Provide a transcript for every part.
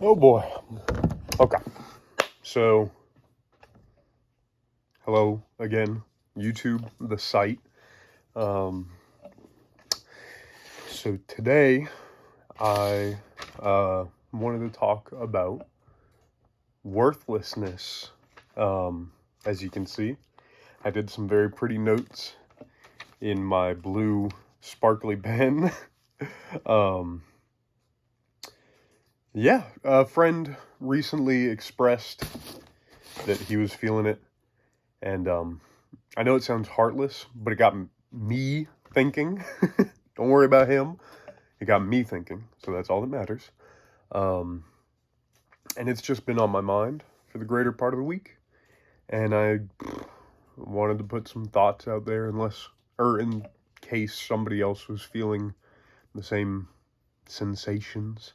Oh boy. Okay. So, hello again, YouTube, the site. Um, so today I wanted to talk about worthlessness. As you can see, I did some very pretty notes in my blue sparkly pen. um, yeah, a friend recently expressed that he was feeling it, and I know it sounds heartless, but it got me thinking. Don't worry about him. It got me thinking, so that's all that matters. Um, and it's just been on my mind for the greater part of the week, and I wanted to put some thoughts out there, in case somebody else was feeling the same sensations.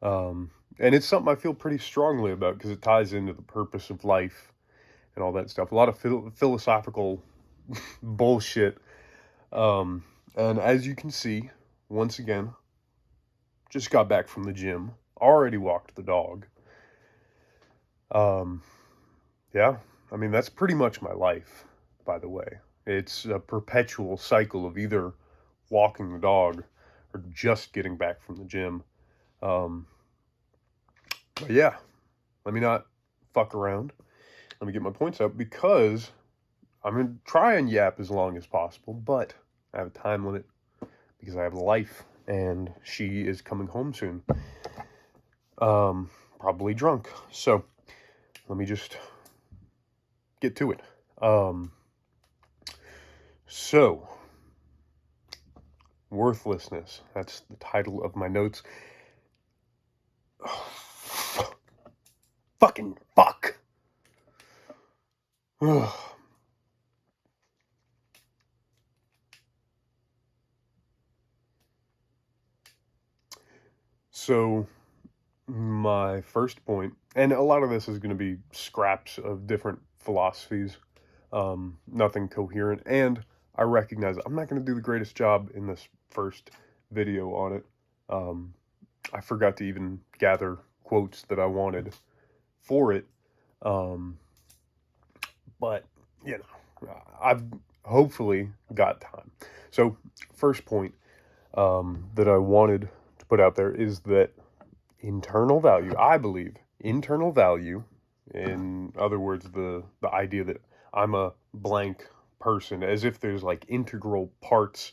And it's something I feel pretty strongly about because it ties into the purpose of life and all that stuff. A lot of philosophical bullshit. And as you can see, once again, just got back from the gym, already walked the dog. Um, yeah, I mean, that's pretty much my life, by the way. It's a perpetual cycle of either walking the dog or just getting back from the gym. Um, but yeah, let me not fuck around. Let me get my points out because I'm going to try and yap as long as possible, but I have a time limit because I have a life and she is coming home soon. Probably drunk. So let me just get to it. So worthlessness. That's the title of my notes. Oh, fucking fuck. So my first point, and a lot of this is going to be scraps of different philosophies, nothing coherent, and I recognize I'm not going to do the greatest job in this first video on it. I forgot to even gather quotes that I wanted for it, um, but you know, I've hopefully got time. So, first point that I wanted to put out there is that internal value, I believe, internal value, in other words, the idea that I'm a blank person, as if there's like integral parts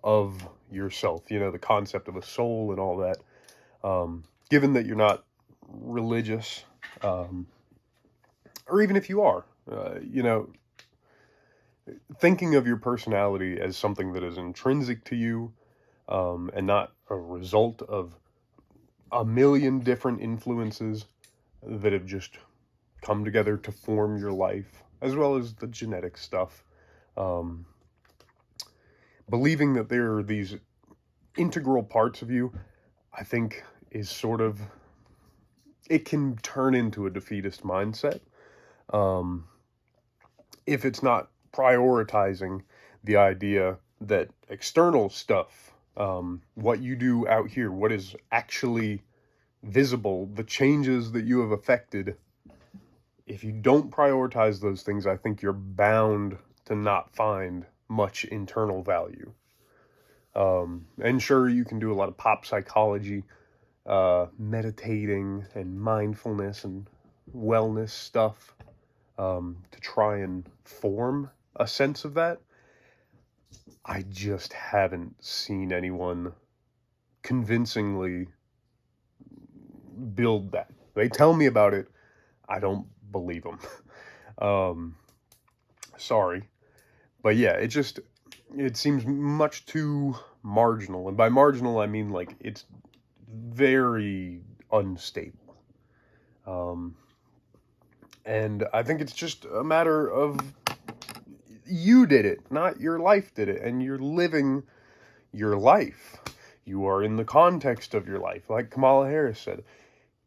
of yourself, you know, the concept of a soul and all that. Given that you're not religious, um, or even if you are, you know, thinking of your personality as something that is intrinsic to you, and not a result of a million different influences that have just come together to form your life, as well as the genetic stuff. Um, Believing that there are these integral parts of you, I think, is sort of, it can turn into a defeatist mindset um, if it's not prioritizing the idea that external stuff, what you do out here, what is actually visible, the changes that you have affected, if you don't prioritize those things, I think you're bound to not find much internal value. And sure, you can do a lot of pop psychology, meditating and mindfulness and wellness stuff to try and form a sense of that. I just haven't seen anyone convincingly build that. They tell me about it. I don't believe them. Um, Sorry. But yeah, it seems much too marginal. And by marginal, I mean like it's very unstable. Um, and I think it's just a matter of you did it, not your life did it. And you're living your life. You are in the context of your life. Like Kamala Harris said,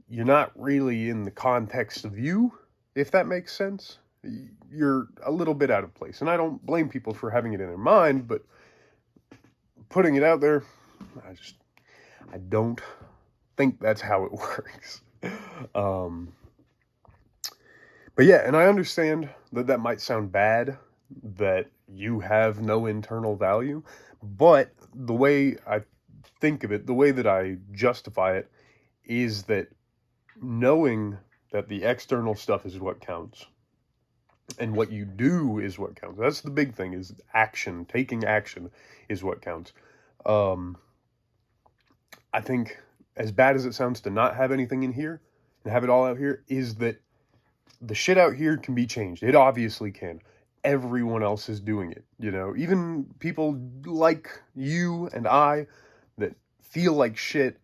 you're not really in the context of you, if that makes sense. You're a little bit out of place. And I don't blame people for having it in their mind, but putting it out there, I don't think that's how it works. But yeah, and I understand that that might sound bad, that you have no internal value, but the way I think of it, the way that I justify it, is that knowing that the external stuff is what counts and what you do is what counts. That's the big thing, is action. Taking action is what counts. I think, as bad as it sounds to not have anything in here and have it all out here, is that the shit out here can be changed. It obviously can. Everyone else is doing it, you know? Even people like you and I that feel like shit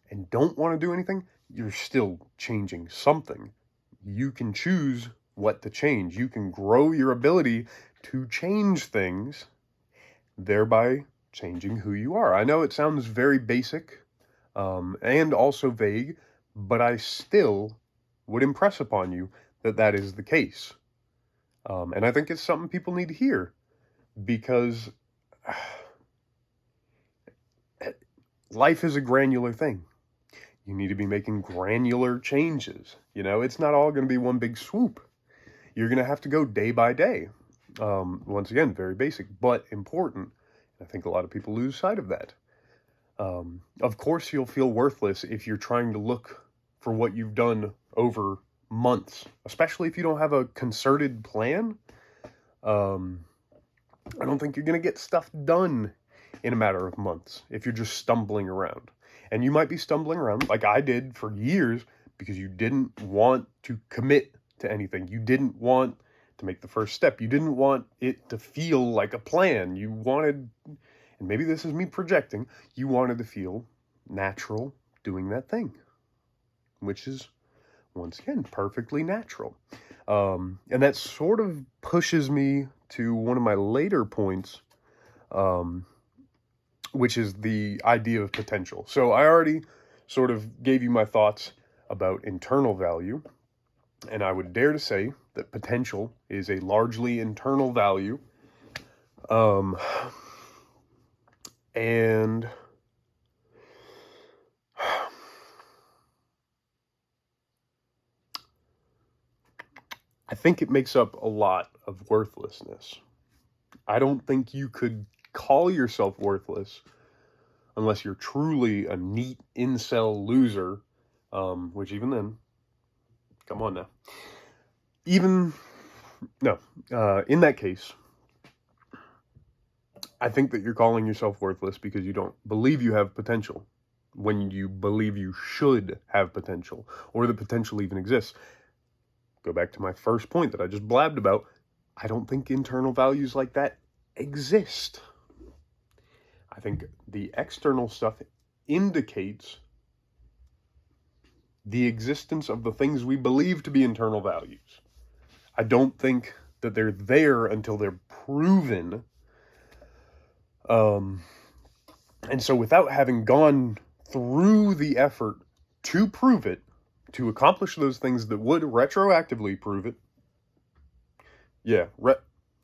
and don't want to do anything, you're still changing something. You can choose what to change. You can grow your ability to change things, thereby changing who you are. I know it sounds very basic, and also vague, but I still would impress upon you that that is the case. And I think it's something people need to hear, because life is a granular thing. You need to be making granular changes. You know, it's not all going to be one big swoop. You're going to have to go day by day. Once again, very basic, but important. I think a lot of people lose sight of that. Of course, you'll feel worthless if you're trying to look for what you've done over months, especially if you don't have a concerted plan. I don't think you're going to get stuff done in a matter of months if you're just stumbling around. And you might be stumbling around like I did for years because you didn't want to commit to anything. You didn't want to make the first step. You didn't want it to feel like a plan. You wanted, and maybe this is me projecting, you wanted to feel natural doing that thing, which is, once again, perfectly natural. And that sort of pushes me to one of my later points, which is the idea of potential. So I already sort of gave you my thoughts about internal value, and I would dare to say that potential is a largely internal value. And I think it makes up a lot of worthlessness. I don't think you could call yourself worthless unless you're truly a neat incel loser, which even then, come on now. In that case, I think that you're calling yourself worthless because you don't believe you have potential when you believe you should have potential, or the potential even exists. Go back to my first point that I just blabbed about. I don't think internal values like that exist. I think the external stuff indicates the existence of the things we believe to be internal values. I don't think that they're there until they're proven. And so without having gone through the effort to prove it, to accomplish those things that would retroactively prove it,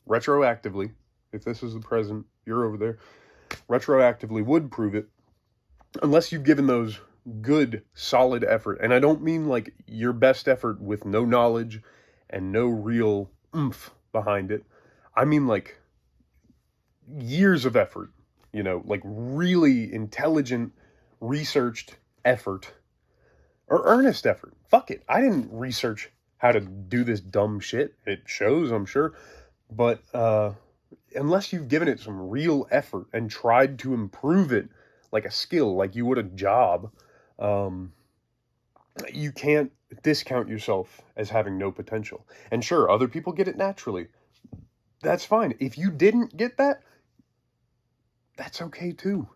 retroactively, if this is the present, you're over there, retroactively would prove it, unless you've given those good, solid effort. And I don't mean like your best effort with no knowledge and no real oomph behind it. I mean like years of effort, you know, like really intelligent, researched effort, or earnest effort. Fuck it. I didn't research how to do this dumb shit. It shows, I'm sure. But unless you've given it some real effort and tried to improve it like a skill, like you would a job, you can't discount yourself as having no potential. And sure, other people get it naturally. That's fine. If you didn't get that, that's okay too.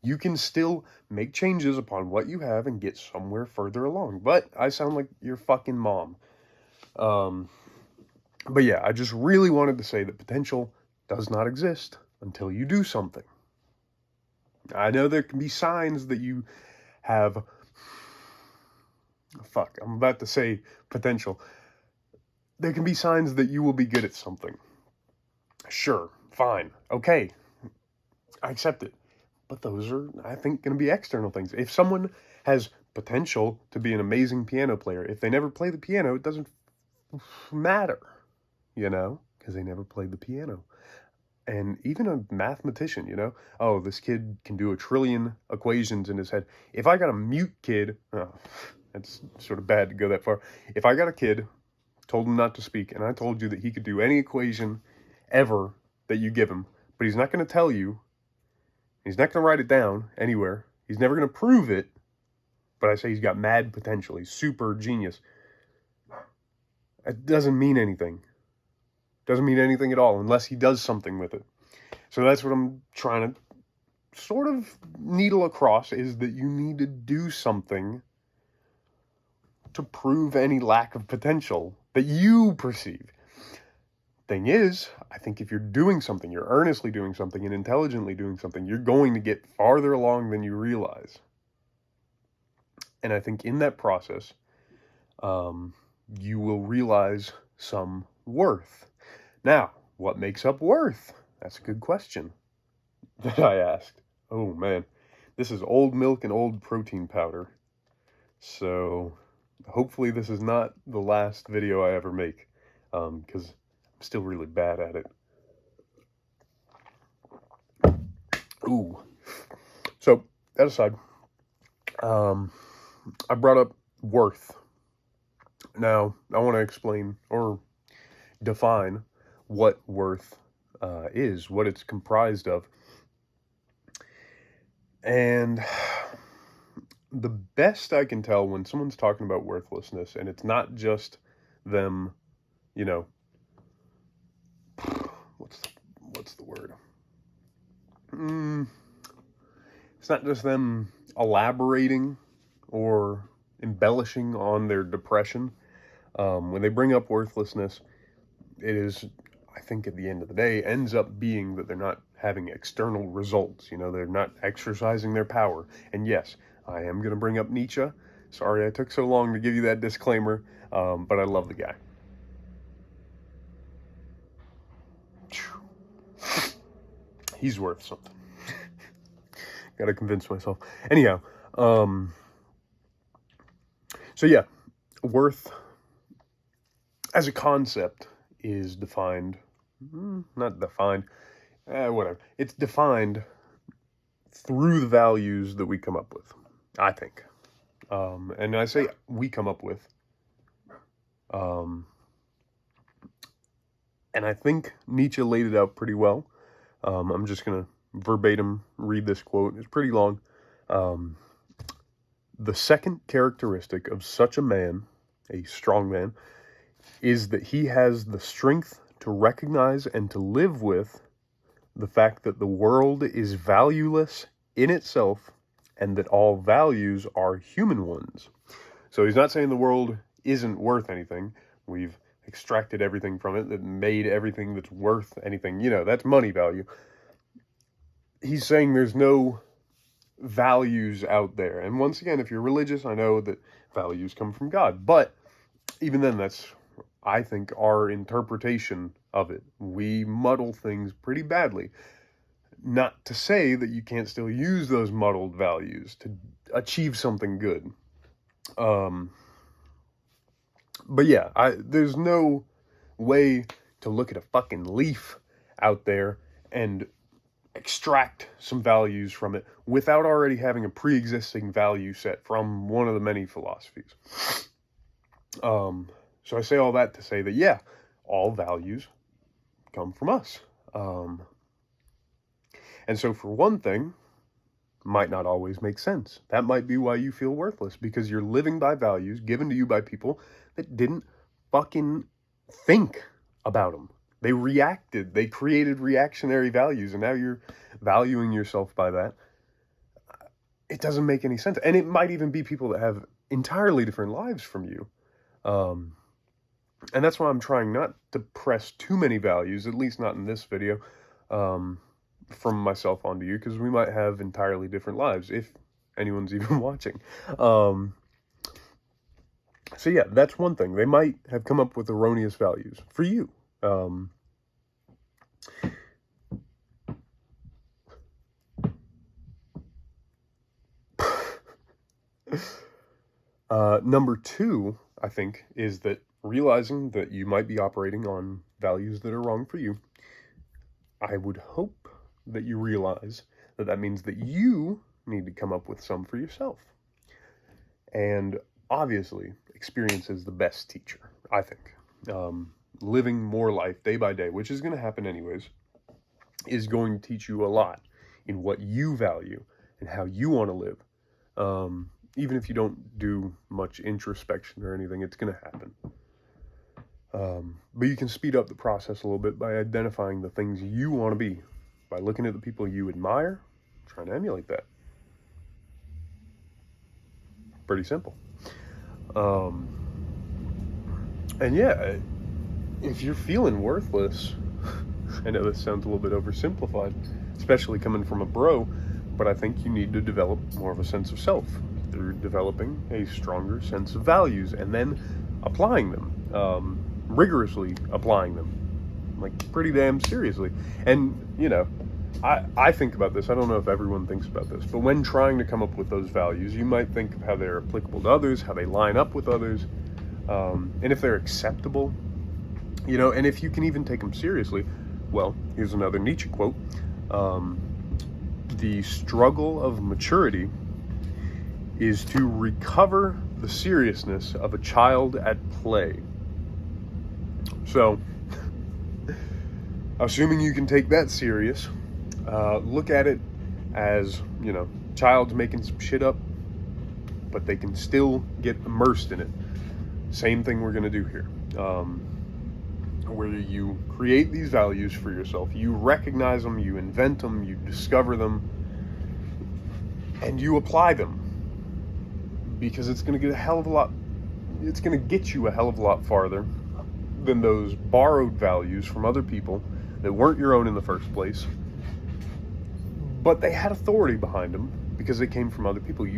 You can still make changes upon what you have and get somewhere further along. But I sound like your fucking mom. But yeah, I just really wanted to say that potential does not exist until you do something. I know there can be signs that you have... Fuck, I'm about to say potential. There can be signs that you will be good at something. Sure, fine, okay, I accept it. But those are, I think, going to be external things. If someone has potential to be an amazing piano player. If they never play the piano, it doesn't matter, you know, because they never played the piano. And even a mathematician, you know, oh, this kid can do 1 trillion equations in his head. If I got a mute kid, oh, it's sort of bad to go that far. If I got a kid, told him not to speak, and I told you that he could do any equation ever that you give him, but he's not going to tell you, he's not going to write it down anywhere, he's never going to prove it, but I say he's got mad potential, he's super genius. It doesn't mean anything. Doesn't mean anything at all unless he does something with it. So that's what I'm trying to sort of needle across, is that you need to do something to prove any lack of potential that you perceive. Thing is, I think if you're doing something, you're earnestly doing something and intelligently doing something, you're going to get farther along than you realize. And I think in that process, you will realize some worth. Now, what makes up worth? That's a good question that I asked. Oh man, this is old milk and old protein powder. So hopefully this is not the last video I ever make, because I'm still really bad at it. Ooh. So that aside, I brought up worth. Now, I want to explain or define what worth is, what it's comprised of. And the best I can tell when someone's talking about worthlessness, and it's not just them, you know, what's the word? It's not just them elaborating or embellishing on their depression. When they bring up worthlessness, it is, I think at the end of the day, ends up being that they're not having external results. You know, they're not exercising their power. And yes, I am going to bring up Nietzsche. Sorry I took so long to give you that disclaimer, but I love the guy. He's worth something. Got to convince myself. Anyhow, so yeah, worth as a concept is defined, not defined, whatever. It's defined through the values that we come up with, I think. And I say we come up with, and I think Nietzsche laid it out pretty well. I'm just going to verbatim read this quote. It's pretty long. The second characteristic of such a man, a strong man, is that he has the strength to recognize and to live with the fact that the world is valueless in itself and that all values are human ones. So he's not saying the world isn't worth anything. We've extracted everything from it that made everything that's worth anything. You know, that's money value. He's saying there's no values out there. And once again, if you're religious, I know that values come from God. But even then, that's, I think, our interpretation of it. We muddle things pretty badly. Not to say that you can't still use those muddled values to achieve something good. But yeah, there's no way to look at a fucking leaf out there and extract some values from it without already having a pre-existing value set from one of the many philosophies. So I say all that to say that, yeah, all values come from us. And so for one thing, might not always make sense. That might be why you feel worthless, because you're living by values given to you by people that didn't fucking think about them. They reacted. They created reactionary values, and now you're valuing yourself by that. It doesn't make any sense. And it might even be people that have entirely different lives from you. And that's why I'm trying not to press too many values, at least not in this video, from myself onto you, because we might have entirely different lives, if anyone's even watching. So yeah, that's one thing. They might have come up with erroneous values for you. Number two, I think, is that realizing that you might be operating on values that are wrong for you. I would hope that you realize that that means that you need to come up with some for yourself. And obviously, experience is the best teacher, I think. Living more life day by day, which is going to happen anyways, is going to teach you a lot in what you value and how you want to live. Even if you don't do much introspection or anything, it's going to happen. But you can speed up the process a little bit by identifying the things you want to be, by looking at the people you admire, trying to emulate that. Pretty simple. And yeah, if you're feeling worthless, I know this sounds a little bit oversimplified, especially coming from a bro, but I think you need to develop more of a sense of self through developing a stronger sense of values and then applying them, rigorously applying them, like pretty damn seriously. And, you know, I think about this. I don't know if everyone thinks about this, but when trying to come up with those values, you might think of how they're applicable to others, how they line up with others, and if they're acceptable, you know, and if you can even take them seriously. Well, here's another Nietzsche quote. The struggle of maturity is to recover the seriousness of a child at play. So, assuming you can take that serious, look at it as, you know, child's making some shit up, but they can still get immersed in it. Same thing we're going to do here. Where you create these values for yourself, you recognize them, you invent them, you discover them, and you apply them. Because it's going to get it's going to get you a hell of a lot farther than those borrowed values from other people that weren't your own in the first place, but they had authority behind them because they came from other people.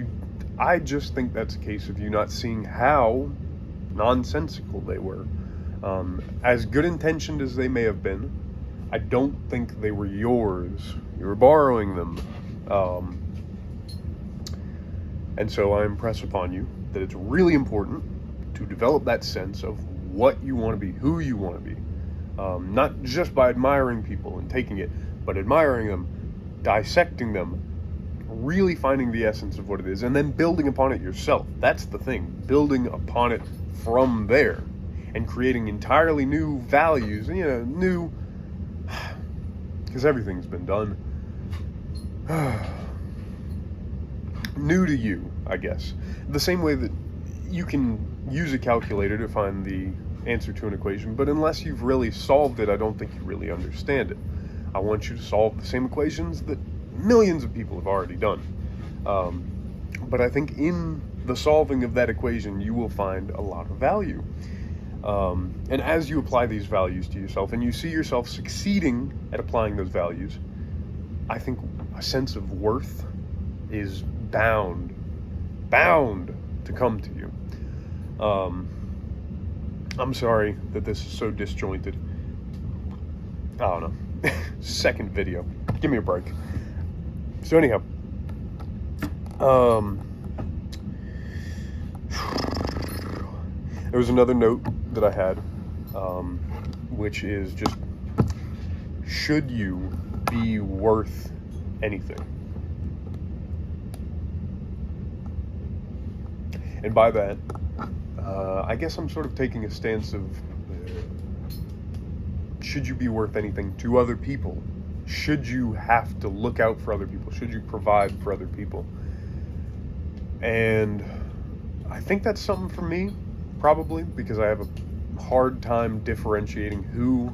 I just think that's a case of you not seeing how nonsensical they were. As good intentioned as they may have been, I don't think they were yours. You were borrowing them. And so I impress upon you that it's really important to develop that sense of what you want to be, who you want to be. Not just by admiring people and taking it, but admiring them, dissecting them, really finding the essence of what it is, and then building upon it yourself. That's the thing, building upon it from there and creating entirely new values, you know, new, because everything's been done. New to you, I guess. The same way that you can use a calculator to find the answer to an equation, but unless you've really solved it, I don't think you really understand it. I want you to solve the same equations that millions of people have already done. But I think in the solving of that equation, you will find a lot of value. And as you apply these values to yourself and you see yourself succeeding at applying those values, I think a sense of worth is bound to come to you. I'm sorry that this is so disjointed. I don't know. Second video. Give me a break. So anyhow, there was another note that I had, which is just, should you be worth anything? And by that, I guess I'm sort of taking a stance of, should you be worth anything to other people? Should you have to look out for other people? Should you provide for other people? And I think that's something for me, probably, because I have a hard time differentiating who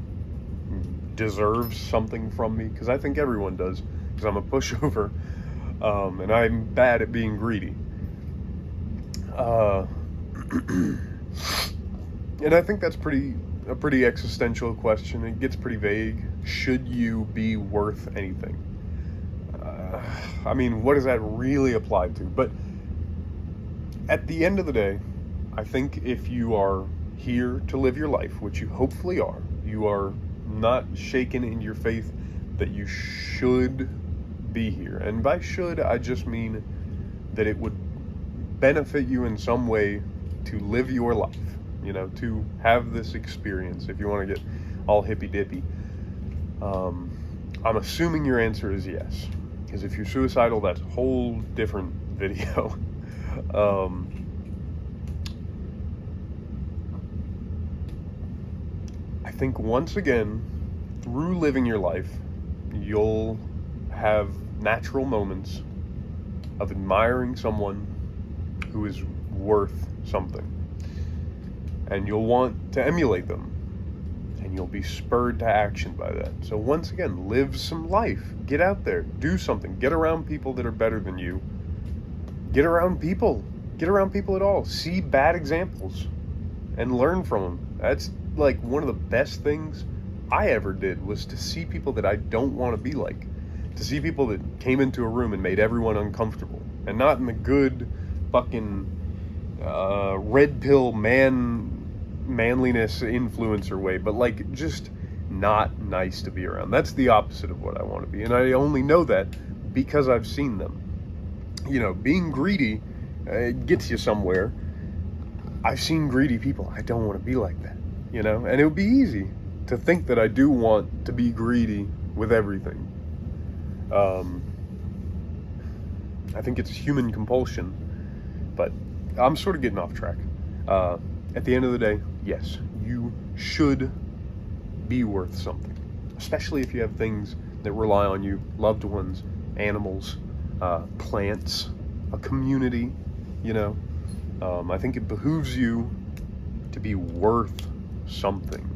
deserves something from me, because I think everyone does, because I'm a pushover, and I'm bad at being greedy. And I think that's a pretty existential question. It gets pretty vague. Should you be worth anything? I mean, what does that really apply to? But at the end of the day, I think if you are here to live your life, which you hopefully are, you are not shaken in your faith that you should be here. And by should, I just mean that it would benefit you in some way to live your life, to have this experience, if you want to get all hippy-dippy. I'm assuming your answer is yes, because if you're suicidal, that's a whole different video. I think once again, through living your life, you'll have natural moments of admiring someone who is worth something. And you'll want to emulate them. And you'll be spurred to action by that. So once again, live some life. Get out there. Do something. Get around people that are better than you. Get around people. Get around people at all. See bad examples. And learn from them. That's like one of the best things I ever did, was to see people that I don't want to be like. To see people that came into a room and made everyone uncomfortable. And not in the good fucking red pill manliness influencer way, but like just not nice to be around. That's the opposite of what I want to be. And I only know that because I've seen them. Being greedy gets you somewhere. I've seen greedy people. I don't want to be like that, and it would be easy to think that I do want to be greedy with everything. I think it's human compulsion, but I'm sort of getting off track. At the end of the day, yes, you should be worth something, especially if you have things that rely on you, loved ones, animals, plants, a community, I think it behooves you to be worth something,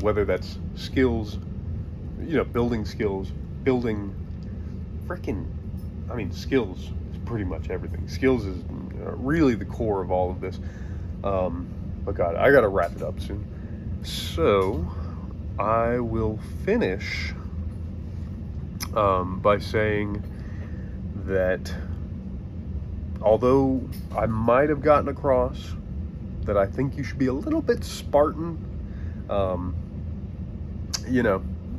whether that's skills, building skills, skills is pretty much everything. Skills is really the core of all of this. But God, I gotta wrap it up soon. So I will finish by saying that although I might have gotten across that I think you should be a little bit Spartan,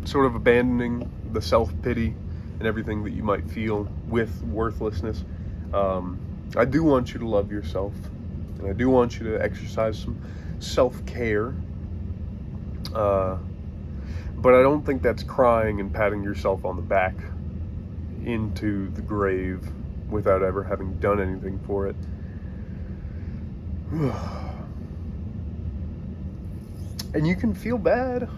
sort of abandoning the self-pity and everything that you might feel with worthlessness, I do want you to love yourself, and I do want you to exercise some self-care, but I don't think that's crying and patting yourself on the back into the grave without ever having done anything for it. And you can feel bad.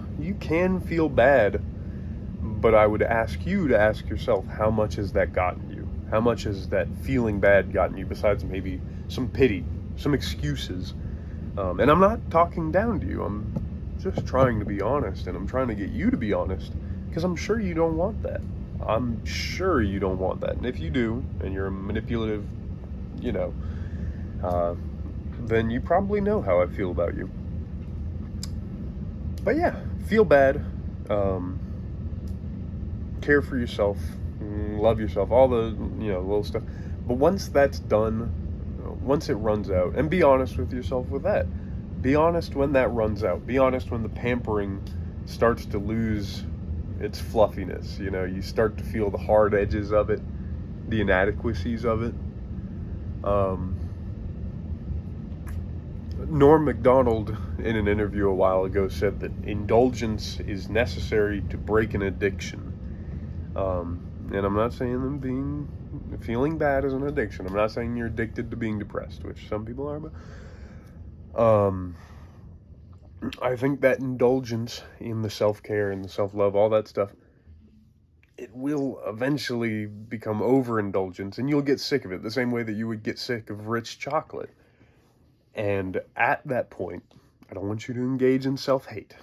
But I would ask you to ask yourself, how much has that gotten you? How much has that feeling bad gotten you, besides maybe some pity, some excuses? And I'm not talking down to you. I'm just trying to be honest, and I'm trying to get you to be honest, because I'm sure you don't want that. I'm sure you don't want that. And if you do, and you're a manipulative, then you probably know how I feel about you. But yeah, feel bad. Care for yourself, love yourself, all the little stuff. But once that's done, once it runs out, and be honest with yourself with that. Be honest when that runs out. Be honest when the pampering starts to lose its fluffiness. You start to feel the hard edges of it, the inadequacies of it. Norm Macdonald, in an interview a while ago, said that indulgence is necessary to break an addiction. And I'm not saying feeling bad is an addiction. I'm not saying you're addicted to being depressed, which some people are, but I think that indulgence in the self-care and the self-love, all that stuff, it will eventually become overindulgence, and you'll get sick of it the same way that you would get sick of rich chocolate. And at that point, I don't want you to engage in self-hate.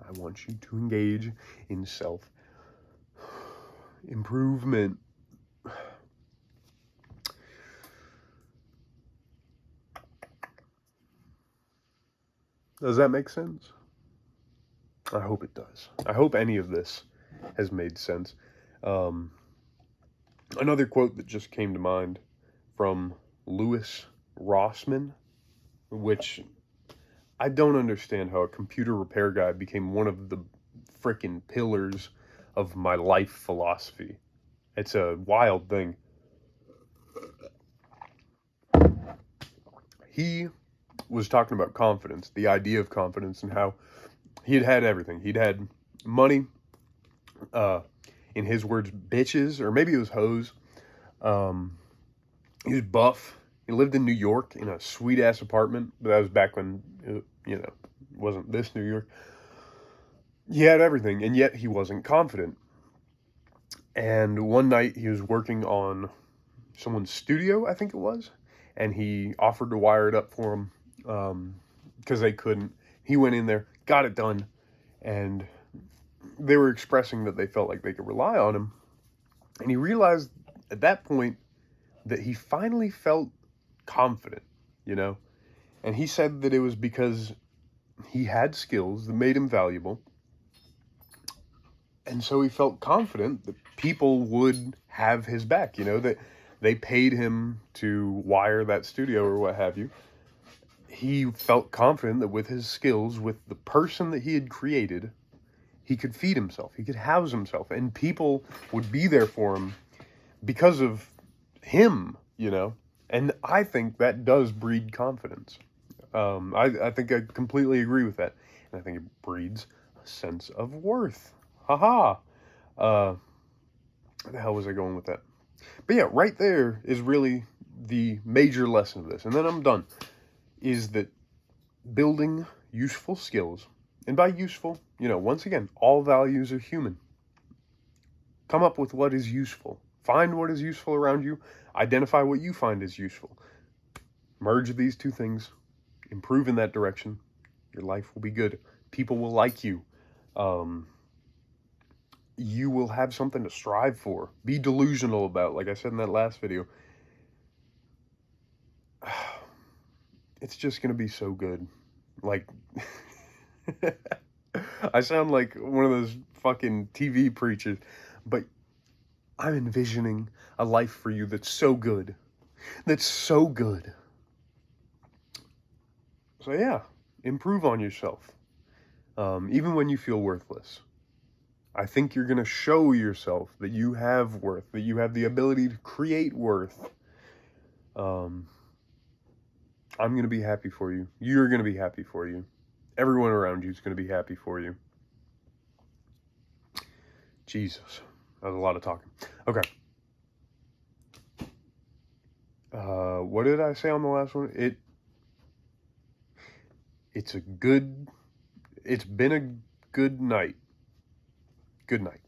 I want you to engage in self-improvement. Does that make sense? I hope it does. I hope any of this has made sense. Another quote that just came to mind from Louis Rossmann, which I don't understand how a computer repair guy became one of the frickin' pillars of my life philosophy. It's a wild thing. he was talking about confidence, the idea of confidence, and how he had everything. He'd had money, in his words, bitches, or maybe it was hoes. He was buff. He lived in New York in a sweet ass apartment, but that was back when it wasn't this New York. He had everything, and yet he wasn't confident. And one night he was working on someone's studio, I think it was, and he offered to wire it up for him because they couldn't. He went in there, got it done, and they were expressing that they felt like they could rely on him. And he realized at that point that he finally felt confident, And he said that it was because he had skills that made him valuable. And so he felt confident that people would have his back, that they paid him to wire that studio or what have you. He felt confident that with his skills, with the person that he had created, he could feed himself, he could house himself, and people would be there for him because of him, And I think that does breed confidence. I think I completely agree with that. And I think it breeds a sense of worth. Haha. Where the hell was I going with that? But yeah, right there is really the major lesson of this. And then I'm done. Is that building useful skills. And by useful, once again, all values are human. Come up with what is useful. Find what is useful around you. Identify what you find is useful. Merge these two things. Improve in that direction. Your life will be good. People will like you. You will have something to strive for. Be delusional about, like I said in that last video. It's just going to be so good. Like, I sound like one of those fucking TV preachers, but I'm envisioning a life for you that's so good. That's so good. So yeah, improve on yourself. Even when you feel worthless. I think you're going to show yourself that you have worth, that you have the ability to create worth. I'm going to be happy for you. You're going to be happy for you. Everyone around you is going to be happy for you. Jesus, that was a lot of talking. Okay. What did I say on the last one? It's been a good night. Good night.